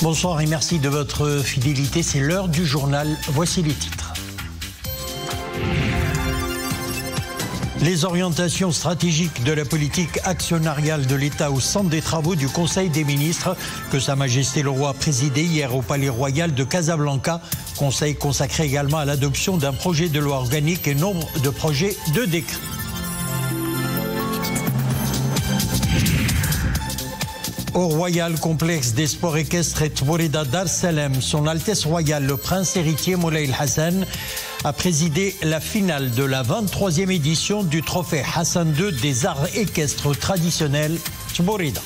Bonsoir et merci de votre fidélité. C'est l'heure du journal. Voici les titres. Les orientations stratégiques de la politique actionnariale de l'État au centre des travaux du Conseil des ministres que Sa Majesté le Roi a présidé hier au Palais Royal de Casablanca. Conseil consacré également à l'adoption d'un projet de loi organique et nombre de projets de décret. Au Royal Complexe des sports équestres et Tbourida Dar Salem, Son Altesse Royale, le Prince héritier Moulay Hassan, a présidé la finale de la 23e édition du trophée Hassan II des arts équestres traditionnels Tbourida.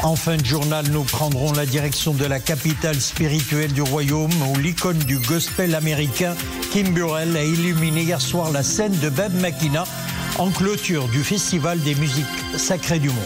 En fin de journal, nous prendrons la direction de la capitale spirituelle du royaume où l'icône du gospel américain Kim Burrell a illuminé hier soir la scène de Beb Makina en clôture du Festival des musiques sacrées du monde.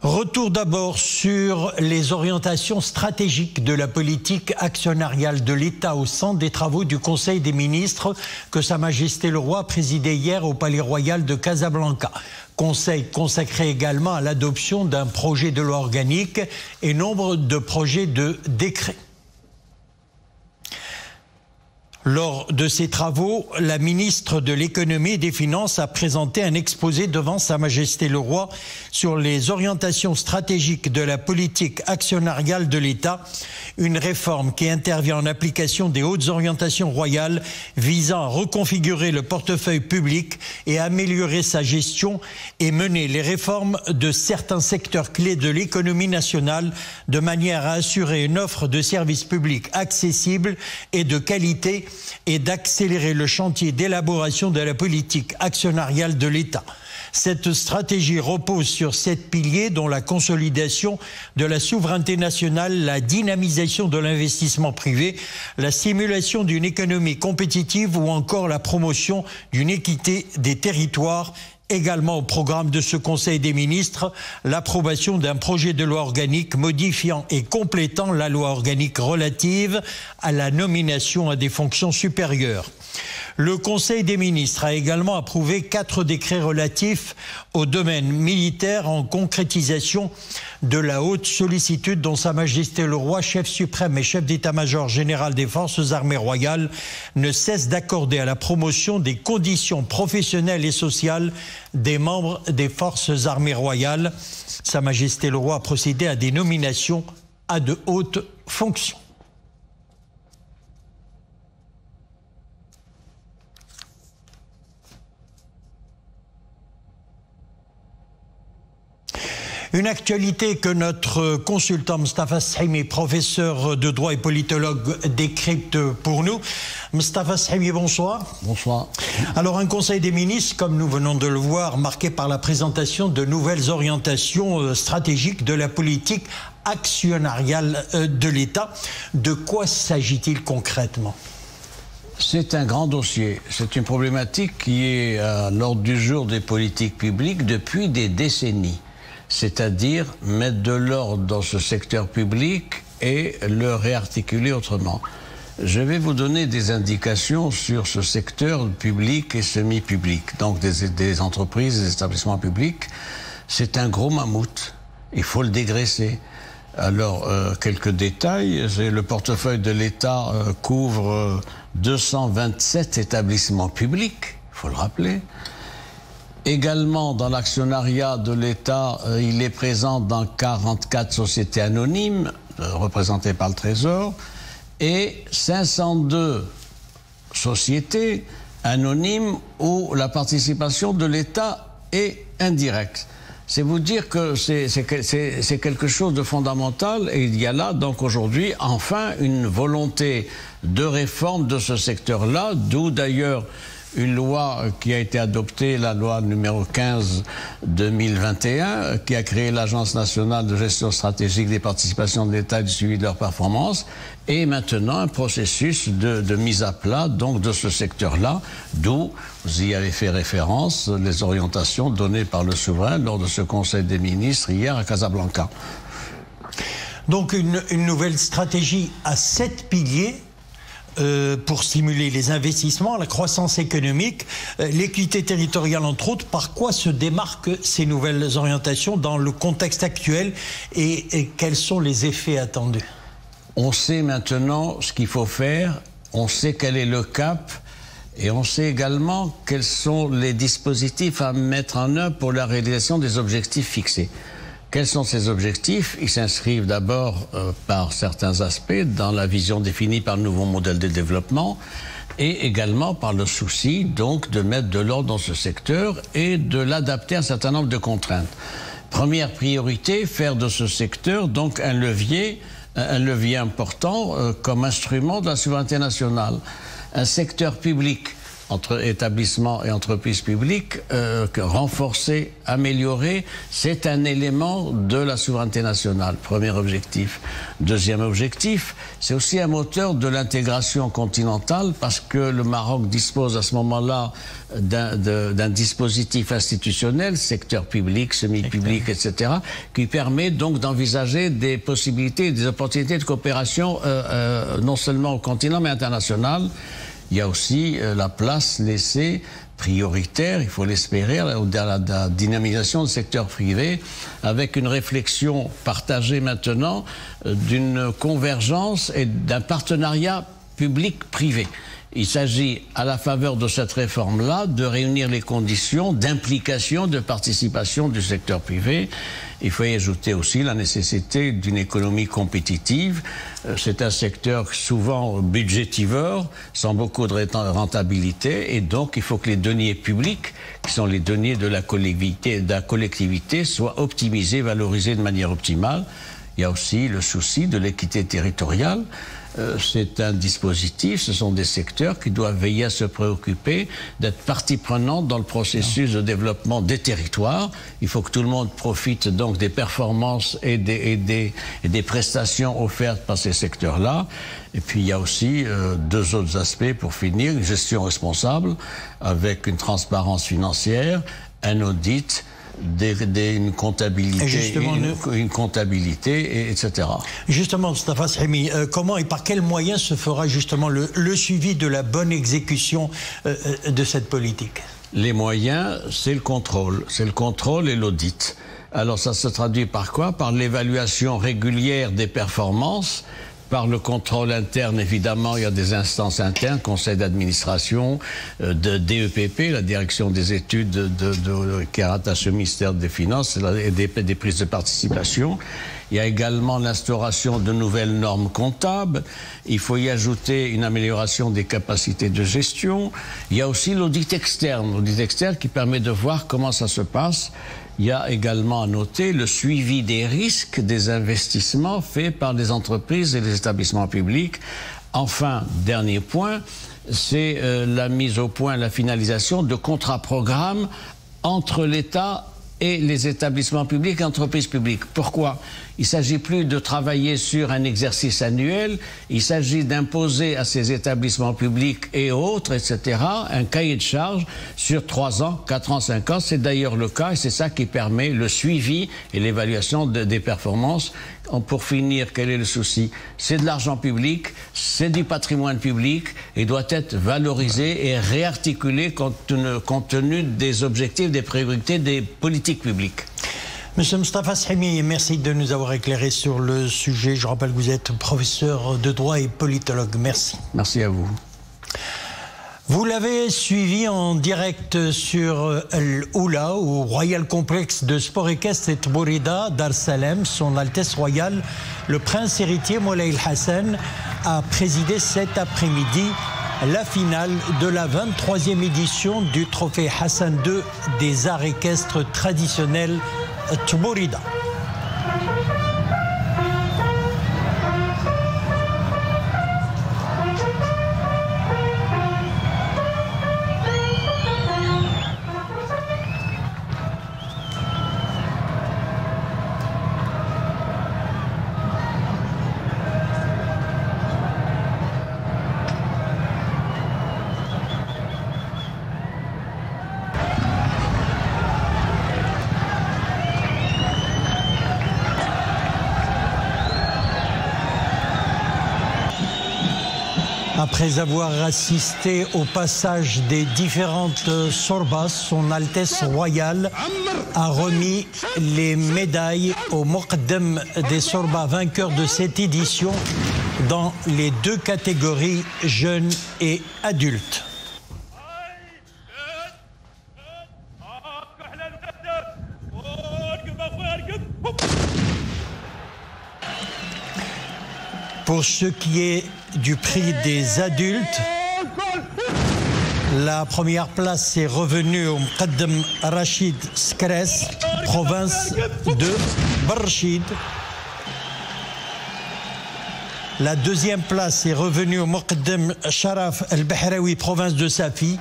Retour d'abord sur les orientations stratégiques de la politique actionnariale de l'État au centre des travaux du Conseil des ministres que Sa Majesté le Roi a présidé hier au Palais Royal de Casablanca. Conseil consacré également à l'adoption d'un projet de loi organique et nombre de projets de décret. Lors de ces travaux, la ministre de l'Économie et des Finances a présenté un exposé devant Sa Majesté le Roi sur les orientations stratégiques de la politique actionnariale de l'État, une réforme qui intervient en application des hautes orientations royales visant à reconfigurer le portefeuille public et à améliorer sa gestion et mener les réformes de certains secteurs clés de l'économie nationale de manière à assurer une offre de services publics accessible et de qualité et d'accélérer le chantier d'élaboration de la politique actionnariale de l'État. Cette stratégie repose sur 7 piliers dont la consolidation de la souveraineté nationale, la dynamisation de l'investissement privé, la stimulation d'une économie compétitive ou encore la promotion d'une équité des territoires. Également au programme de ce Conseil des ministres, l'approbation d'un projet de loi organique modifiant et complétant la loi organique relative à la nomination à des fonctions supérieures. Le Conseil des ministres a également approuvé 4 décrets relatifs au domaine militaire en concrétisation de la haute sollicitude dont Sa Majesté le Roi, chef suprême et chef d'état-major général des forces armées royales, ne cesse d'accorder à la promotion des conditions professionnelles et sociales des membres des forces armées royales. Sa Majesté le Roi a procédé à des nominations à de hautes fonctions. Une actualité que notre consultant Mustafa Sahimi, professeur de droit et politologue, décrypte pour nous. Mustafa Sahimi, bonsoir. Bonsoir. Alors, un Conseil des ministres, comme nous venons de le voir, marqué par la présentation de nouvelles orientations stratégiques de la politique actionnariale de l'État. De quoi s'agit-il concrètement ? C'est un grand dossier. C'est une problématique qui est à l'ordre du jour des politiques publiques depuis des décennies. C'est-à-dire mettre de l'ordre dans ce secteur public et le réarticuler autrement. Je vais vous donner des indications sur ce secteur public et semi-public, donc des entreprises, des établissements publics. C'est un gros mammouth, il faut le dégraisser. Alors, quelques détails. Le portefeuille de l'État couvre 227 établissements publics, il faut le rappeler. Également, dans l'actionnariat de l'État, il est présent dans 44 sociétés anonymes, représentées par le Trésor, et 502 sociétés anonymes où la participation de l'État est indirecte. C'est vous dire que c'est quelque chose de fondamental, et il y a là donc aujourd'hui enfin une volonté de réforme de ce secteur-là, d'où d'ailleurs une loi qui a été adoptée, la loi numéro 15/2021, qui a créé l'Agence nationale de gestion stratégique des participations de l'État et du suivi de leur performance, et maintenant un processus de mise à plat donc de ce secteur-là, d'où vous y avez fait référence, les orientations données par le souverain lors de ce Conseil des ministres hier à Casablanca. Donc une nouvelle stratégie à 7 piliers pour stimuler les investissements, la croissance économique, l'équité territoriale entre autres. Par quoi se démarquent ces nouvelles orientations dans le contexte actuel et quels sont les effets attendus? On sait maintenant ce qu'il faut faire, on sait quel est le cap et on sait également quels sont les dispositifs à mettre en œuvre pour la réalisation des objectifs fixés. Quels sont ces objectifs? Ils s'inscrivent d'abord par certains aspects dans la vision définie par le nouveau modèle de développement et également par le souci donc de mettre de l'ordre dans ce secteur et de l'adapter à un certain nombre de contraintes. Première priorité, faire de ce secteur donc un levier important comme instrument de la souveraineté nationale. Un secteur public entre établissements et entreprises publiques, renforcé, amélioré, c'est un élément de la souveraineté nationale. Premier objectif. Deuxième objectif, c'est aussi un moteur de l'intégration continentale parce que le Maroc dispose à ce moment-là d'un dispositif institutionnel, secteur public, semi-public, etc., qui permet donc d'envisager des possibilités, des opportunités de coopération non seulement au continent mais international. Il y a aussi la place laissée prioritaire, il faut l'espérer, à la dynamisation du secteur privé, avec une réflexion partagée maintenant d'une convergence et d'un partenariat public-privé. Il s'agit, à la faveur de cette réforme-là, de réunir les conditions d'implication, de participation du secteur privé. Il faut y ajouter aussi la nécessité d'une économie compétitive. C'est un secteur souvent budgétivore, sans beaucoup de rentabilité, et donc il faut que les deniers publics, qui sont les deniers de la collectivité, soient optimisés, valorisés de manière optimale. Il y a aussi le souci de l'équité territoriale. C'est un dispositif, ce sont des secteurs qui doivent veiller à se préoccuper d'être partie prenante dans le processus de développement des territoires. Il faut que tout le monde profite donc des performances et des prestations offertes par ces secteurs-là. Et puis il y a aussi deux autres aspects pour finir, une gestion responsable avec une transparence financière, un audit, une comptabilité, etc. Justement, Mustafa Sahimi, comment et par quels moyens se fera justement le suivi de la bonne exécution de cette politique? Les moyens, c'est le contrôle et l'audit. Alors ça se traduit par quoi? Par l'évaluation régulière des performances, par le contrôle interne, évidemment, il y a des instances internes, conseil d'administration, de DEPP, la direction des études qui est rattachée au ministère des Finances, et des prises de participation. Il y a également l'instauration de nouvelles normes comptables. Il faut y ajouter une amélioration des capacités de gestion. Il y a aussi l'audit externe qui permet de voir comment ça se passe. Il y a également à noter le suivi des risques des investissements faits par les entreprises et les établissements publics. Enfin, dernier point, c'est la mise au point, la finalisation de contrats-programmes entre l'État et les établissements publics et entreprises publiques. Pourquoi? Il ne s'agit plus de travailler sur un exercice annuel, il s'agit d'imposer à ces établissements publics et autres, etc., un cahier de charges sur 3 ans, 4 ans, 5 ans. C'est d'ailleurs le cas et c'est ça qui permet le suivi et l'évaluation des performances. Pour finir, quel est le souci? C'est de l'argent public, c'est du patrimoine public et doit être valorisé et réarticulé compte tenu des objectifs, des priorités, des politiques publiques. Monsieur Mustafa Sahimi, merci de nous avoir éclairé sur le sujet. Je rappelle que vous êtes professeur de droit et politologue. Merci. Merci à vous. Vous l'avez suivi en direct sur Al-Oula, au Royal Complexe de Sport Équestre et Tbourida d'Ar Salem. Son Altesse Royale, le prince héritier Moulay El-Hassan, a présidé cet après-midi la finale de la 23e édition du trophée Hassan II des arts équestres traditionnels Tbourida. Après avoir assisté au passage des différentes sorbas, son Altesse royale a remis les médailles au Muqaddam des sorbas vainqueurs de cette édition dans les deux catégories jeunes et adultes. Pour ce qui est du prix des adultes, la première place est revenue au Muqaddam Rachid Skres, province de Barchid. La deuxième place est revenue au Muqaddam Sharaf al-Bahraoui, province de Safi.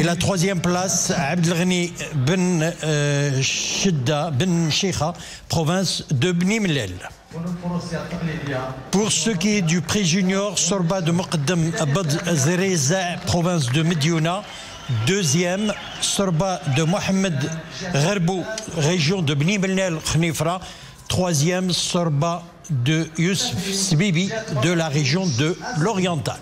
Et la troisième place, Abdelghani Ben Shidda Ben Sheikha, province de Bni Mellel. Pour ce qui est du prix junior, Sorba de Muqaddam Abad Zereza, province de Mediouna. Deuxième, Sorba de Mohamed Gherbou, région de Bni Mellel Khnifra. Troisième, Sorba de Youssef Sbibi, de la région de l'Oriental.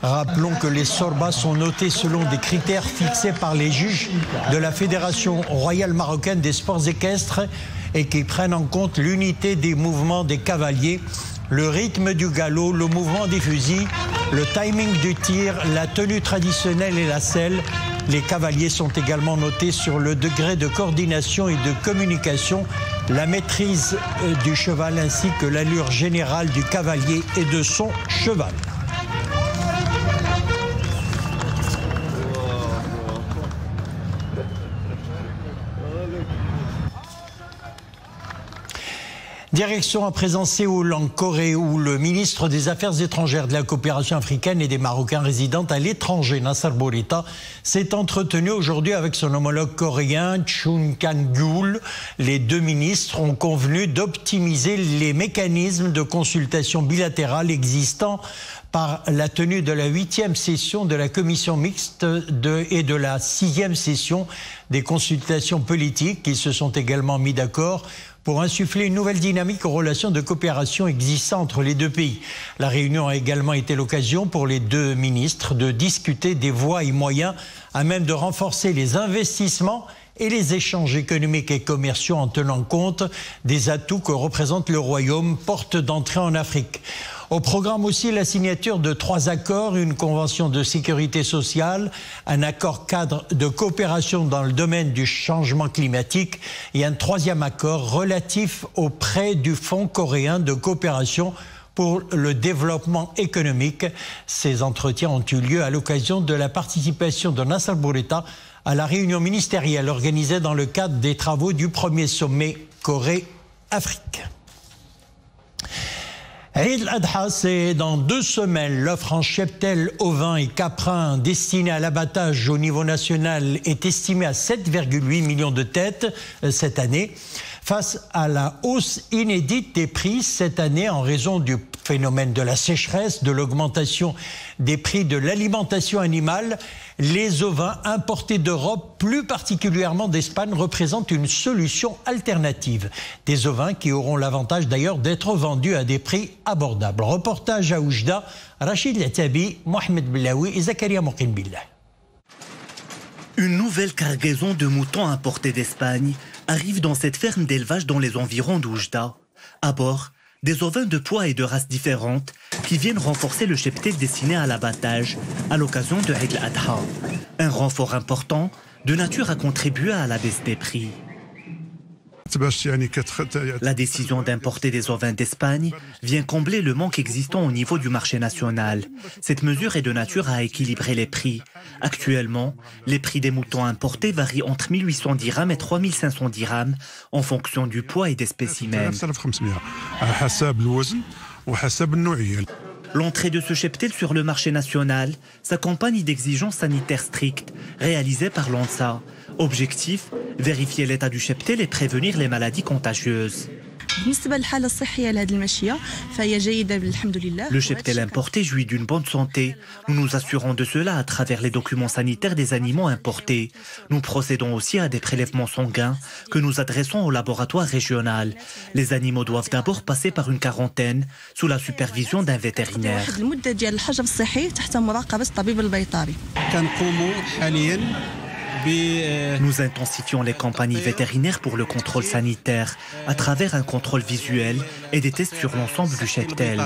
Rappelons que les sorbas sont notés selon des critères fixés par les juges de la Fédération royale marocaine des sports équestres et qui prennent en compte l'unité des mouvements des cavaliers, le rythme du galop, le mouvement des fusils, le timing du tir, la tenue traditionnelle et la selle. Les cavaliers sont également notés sur le degré de coordination et de communication, la maîtrise du cheval ainsi que l'allure générale du cavalier et de son cheval. Direction à présent Séoul, en Corée, où le ministre des Affaires étrangères, de la coopération africaine et des Marocains résidant à l'étranger, Nasser Bourita, s'est entretenu aujourd'hui avec son homologue coréen, Chung Kang-gul. Les deux ministres ont convenu d'optimiser les mécanismes de consultation bilatérale existants par la tenue de la 8e session de la commission mixte et de la 6e session des consultations politiques. Ils se sont également mis d'accord pour insuffler une nouvelle dynamique aux relations de coopération existant entre les deux pays. La réunion a également été l'occasion pour les deux ministres de discuter des voies et moyens à même de renforcer les investissements et les échanges économiques et commerciaux en tenant compte des atouts que représente le Royaume, porte d'entrée en Afrique. Au programme aussi la signature de 3 accords, une convention de sécurité sociale, un accord cadre de coopération dans le domaine du changement climatique et un 3e accord relatif aux prêts du Fonds coréen de coopération pour le développement économique. Ces entretiens ont eu lieu à l'occasion de la participation de Nasser Bourita à la réunion ministérielle organisée dans le cadre des travaux du premier sommet Corée-Afrique. Eid al-Adha, c'est dans 2 semaines. L'offre en cheptel, ovins et caprins destinée à l'abattage au niveau national est estimée à 7,8 millions de têtes cette année. Face à la hausse inédite des prix cette année en raison du phénomène de la sécheresse, de l'augmentation des prix de l'alimentation animale, les ovins importés d'Europe, plus particulièrement d'Espagne, représentent une solution alternative. Des ovins qui auront l'avantage d'ailleurs d'être vendus à des prix abordables. Reportage à Oujda, Rachid Latabi, Mohamed Bilaoui et Zakaria Moukine-Billah. Une nouvelle cargaison de moutons importés d'Espagne arrive dans cette ferme d'élevage dans les environs d'Oujda. À bord, des ovins de poids et de races différentes qui viennent renforcer le cheptel destiné à l'abattage à l'occasion de Eid al-Adha. Un renfort important de nature à contribuer à la baisse des prix. La décision d'importer des ovins d'Espagne vient combler le manque existant au niveau du marché national. Cette mesure est de nature à équilibrer les prix. Actuellement, les prix des moutons importés varient entre 1800 dirhams et 3500 dirhams en fonction du poids et des spécimens. L'entrée de ce cheptel sur le marché national s'accompagne d'exigences sanitaires strictes réalisées par l'ANSA. Objectif, vérifier l'état du cheptel et prévenir les maladies contagieuses. Le cheptel importé jouit d'une bonne santé. Nous nous assurons de cela à travers les documents sanitaires des animaux importés. Nous procédons aussi à des prélèvements sanguins que nous adressons au laboratoire régional. Les animaux doivent d'abord passer par une quarantaine sous la supervision d'un vétérinaire. Nous intensifions les campagnes vétérinaires pour le contrôle sanitaire à travers un contrôle visuel et des tests sur l'ensemble du cheptel.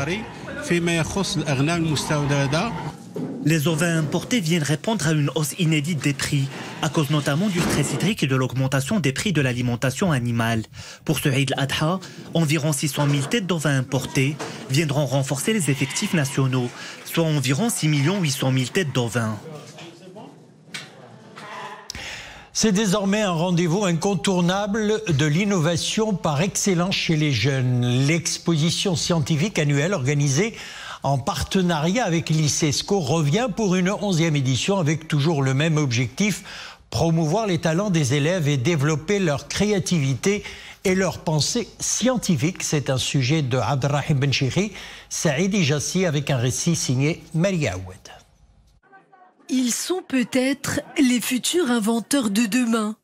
Les ovins importés viennent répondre à une hausse inédite des prix, à cause notamment du stress hydrique et de l'augmentation des prix de l'alimentation animale. Pour ce Eid al-Adha, environ 600 000 têtes d'ovins importés viendront renforcer les effectifs nationaux, soit environ 6 800 000 têtes d'ovins. C'est désormais un rendez-vous incontournable de l'innovation par excellence chez les jeunes. L'exposition scientifique annuelle organisée en partenariat avec l'ICESCO revient pour une 11e édition avec toujours le même objectif, promouvoir les talents des élèves et développer leur créativité et leur pensée scientifique. C'est un sujet de Abdelrahim Benchiri, Saïd Jassi avec un récit signé Maria Aoued. Ils sont peut-être les futurs inventeurs de demain.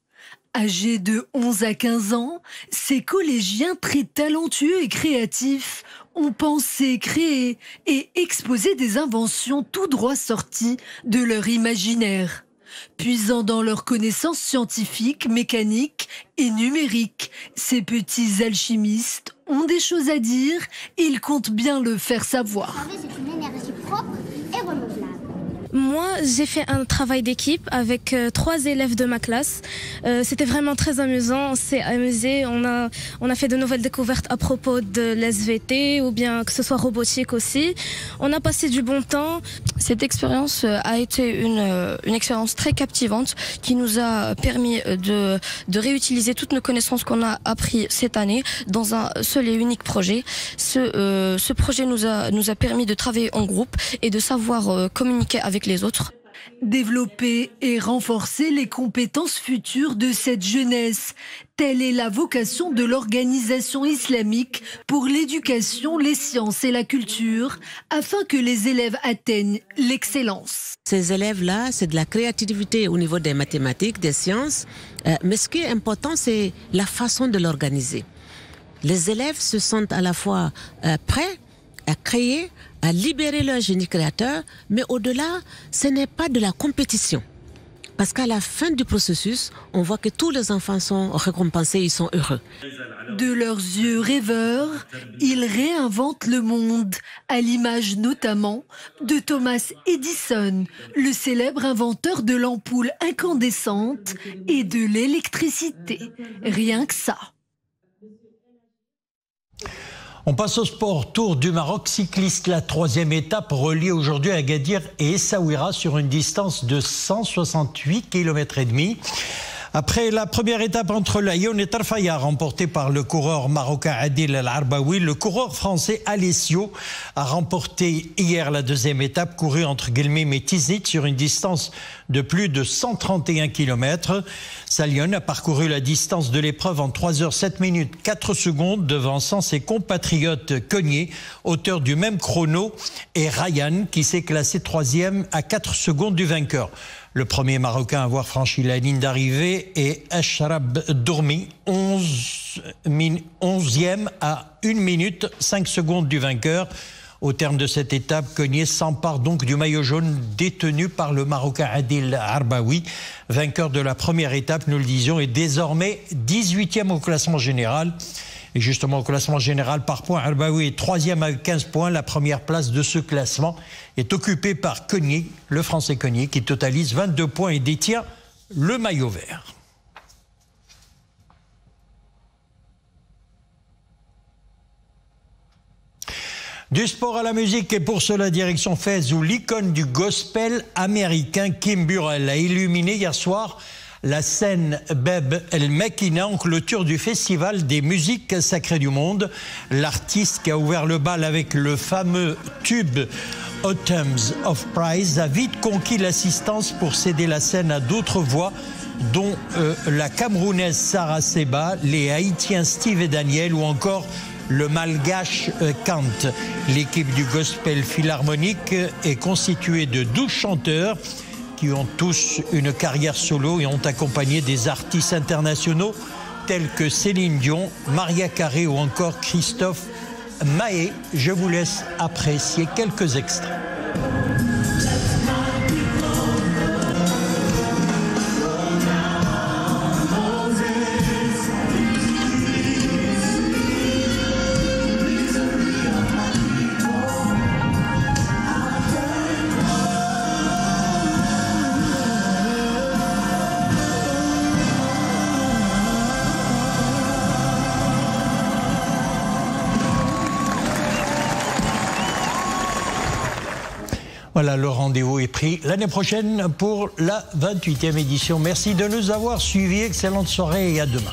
Âgés de 11 à 15 ans, ces collégiens très talentueux et créatifs ont pensé, créé et exposé des inventions tout droit sorties de leur imaginaire. Puisant dans leurs connaissances scientifiques, mécaniques et numériques, ces petits alchimistes ont des choses à dire et ils comptent bien le faire savoir. C'est une énergie propre et renouvelable. Moi, j'ai fait un travail d'équipe avec 3 élèves de ma classe. C'était vraiment très amusant, on s'est amusé, on a fait de nouvelles découvertes à propos de l'SVT ou bien que ce soit robotique aussi. On a passé du bon temps. Cette expérience a été une expérience très captivante qui nous a permis de réutiliser toutes nos connaissances qu'on a appris cette année dans un seul et unique projet. Ce projet nous a permis de travailler en groupe et de savoir communiquer avec les autres. Développer et renforcer les compétences futures de cette jeunesse. Telle est la vocation de l'organisation islamique pour l'éducation, les sciences et la culture, afin que les élèves atteignent l'excellence. Ces élèves-là, c'est de la créativité au niveau des mathématiques, des sciences, mais ce qui est important, c'est la façon de l'organiser. Les élèves se sentent à la fois prêts à créer, à libérer leur génie créateur, mais au-delà, ce n'est pas de la compétition. Parce qu'à la fin du processus, on voit que tous les enfants sont récompensés, ils sont heureux. De leurs yeux rêveurs, ils réinventent le monde, à l'image notamment de Thomas Edison, le célèbre inventeur de l'ampoule incandescente et de l'électricité. Rien que ça. On passe au sport. Tour du Maroc cycliste. La 3e étape relie aujourd'hui Agadir et Essaouira sur une distance de 168 km et demi. Après la première étape entre Lyon et Tarfaya, remportée par le coureur marocain Adil El-Arbaoui, le coureur français Alessio a remporté hier la 2e étape courue entre Guelmim et Tiznit sur une distance de plus de 131 km. Salion a parcouru la distance de l'épreuve en 3 h 7 minutes 4 secondes, devançant ses compatriotes Cognier, auteur du même chrono, et Ryan qui s'est classé 3e à 4 secondes du vainqueur. Le premier Marocain à avoir franchi la ligne d'arrivée est Ashrab Dourmi, 11e à 1 minute 5 secondes du vainqueur. Au terme de cette étape, Cognier s'empare donc du maillot jaune détenu par le Marocain Adil Arbaoui. Vainqueur de la première étape, nous le disions, est désormais 18e au classement général. Et justement, au classement général par points, Arbaoui est 3e avec 15 points. La première place de ce classement est occupée par Cognier, le Français Cognier, qui totalise 22 points et détient le maillot vert. Du sport à la musique et pour cela direction Fès où l'icône du gospel américain Kim Burrell a illuminé hier soir la scène Beb El Mekina en clôture du Festival des musiques sacrées du monde. L'artiste qui a ouvert le bal avec le fameux tube Autumns of Praise a vite conquis l'assistance pour céder la scène à d'autres voix, dont la Camerounaise Sarah Seba, les Haïtiens Steve et Daniel ou encore le Malgache Kant. L'équipe du Gospel Philharmonique est constituée de 12 chanteurs qui ont tous une carrière solo et ont accompagné des artistes internationaux tels que Céline Dion, Maria Carey ou encore Christophe Maé. Je vous laisse apprécier quelques extraits. Voilà, le rendez-vous est pris l'année prochaine pour la 28e édition. Merci de nous avoir suivis. Excellente soirée et à demain.